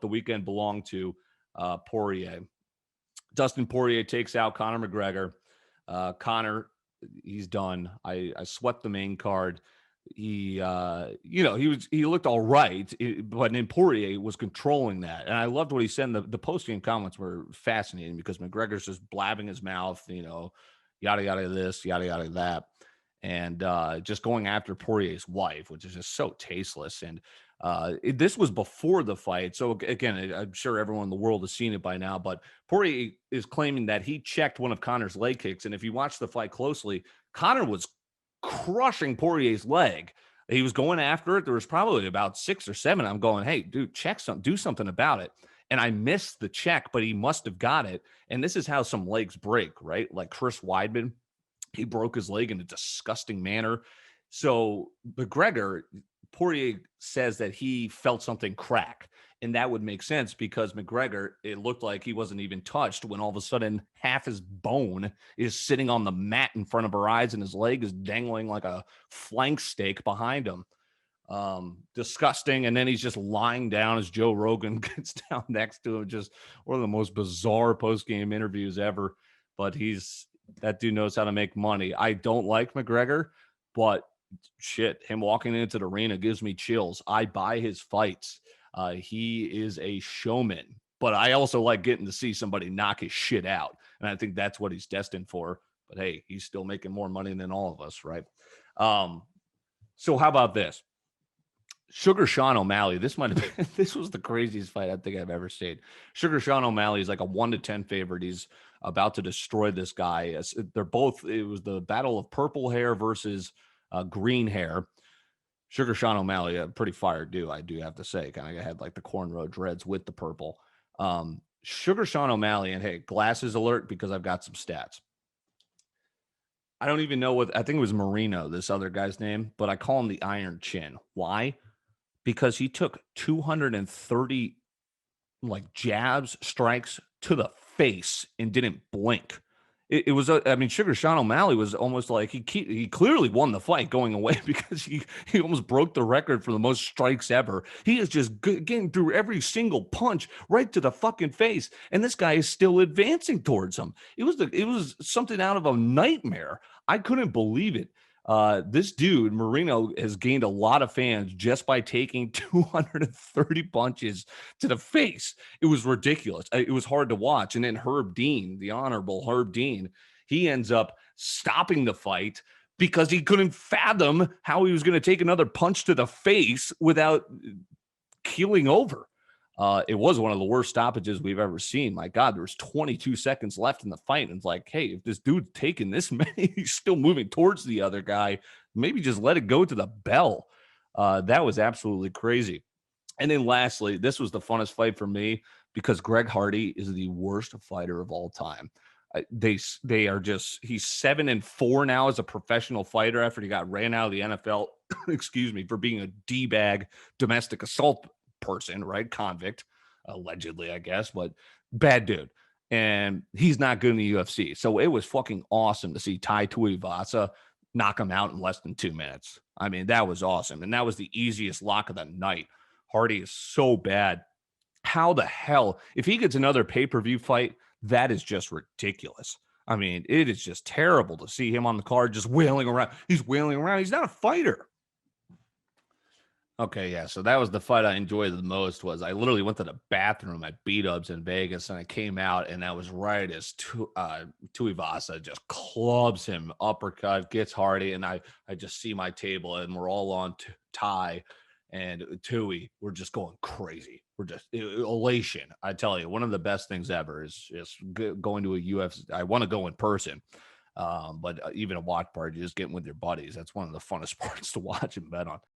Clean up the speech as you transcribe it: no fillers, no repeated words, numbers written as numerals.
the weekend belonged to Poirier. Dustin Poirier takes out Conor McGregor. Conor, he's done. I swept the main card. He he looked all right, but then Poirier was controlling that, and I loved what he said. The post game comments were fascinating because McGregor's just blabbing his mouth, yada yada this, yada yada that, and just going after Poirier's wife, which is just so tasteless. And this was before the fight, so again, I'm sure everyone in the world has seen it by now. But Poirier is claiming that he checked one of Conor's leg kicks, and if you watch the fight closely, Conor was crushing Poirier's leg. He was going after it. There was probably about 6 or 7. I'm going, hey, dude, check something, do something about it. And I missed the check, but he must have got it. And this is how some legs break, right? Like Chris Weidman, he broke his leg in a disgusting manner. So McGregor, Poirier says that he felt something crack. And that would make sense because McGregor, it looked like he wasn't even touched when all of a sudden half his bone is sitting on the mat in front of her eyes and his leg is dangling like a flank steak behind him. Disgusting. And then he's just lying down as Joe Rogan gets down next to him. Just one of the most bizarre post-game interviews ever. But that dude knows how to make money. I don't like McGregor, but shit, him walking into the arena gives me chills. I buy his fights. He is a showman, but I also like getting to see somebody knock his shit out. And I think that's what he's destined for. But hey, he's still making more money than all of us, right? So how about this? Suga Sean O'Malley. This was the craziest fight I think I've ever seen. Suga Sean O'Malley is like a 1-10 favorite. He's about to destroy this guy. It was the battle of purple hair versus green hair. Suga Sean O'Malley, a pretty fire dude, I do have to say. Kind of had like the cornrow dreads with the purple. Suga Sean O'Malley, and hey, glasses alert because I've got some stats. I don't even know I think it was Mourinho, this other guy's name, but I call him the Iron Chin. Why? Because he took 230 like jabs, strikes to the face and didn't blink. It was, Suga Sean O'Malley was almost like he clearly won the fight going away because he almost broke the record for the most strikes ever. He is just getting through every single punch right to the fucking face, and this guy is still advancing towards him. It was something out of a nightmare. I couldn't believe it. This dude, Mourinho, has gained a lot of fans just by taking 230 punches to the face. It was ridiculous. It was hard to watch. And then Herb Dean, the honorable Herb Dean, he ends up stopping the fight because he couldn't fathom how he was going to take another punch to the face without keeling over. It was one of the worst stoppages we've ever seen. My God, there was 22 seconds left in the fight. And it's like, hey, if this dude's taking this many, he's still moving towards the other guy, maybe just let it go to the bell. That was absolutely crazy. And then lastly, this was the funnest fight for me because Greg Hardy is the worst fighter of all time. He's 7-4 now as a professional fighter after he got ran out of the NFL, excuse me, for being a D-bag domestic assault person, right? Convict, allegedly, I guess, but bad dude. And he's not good in the UFC. So it was fucking awesome to see Tai Tuivasa knock him out in less than 2 minutes. I mean, that was awesome. And that was the easiest lock of the night. Hardy is so bad. How the hell, if he gets another pay-per-view fight, that is just ridiculous. I mean, it is just terrible to see him on the card just wailing around. He's wailing around. He's not a fighter. Okay, yeah. So that was the fight I enjoyed the most. Was I literally went to the bathroom at B-Dubs in Vegas, and I came out, and that was right as Tuivasa just clubs him, uppercut, gets Hardy, and I just see my table, and we're all on Ty and Tui. We're just going crazy. We're just elation. I tell you, one of the best things ever is just going to a UFC. I want to go in person. But even a watch party, just getting with your buddies. That's one of the funnest parts to watch and bet on.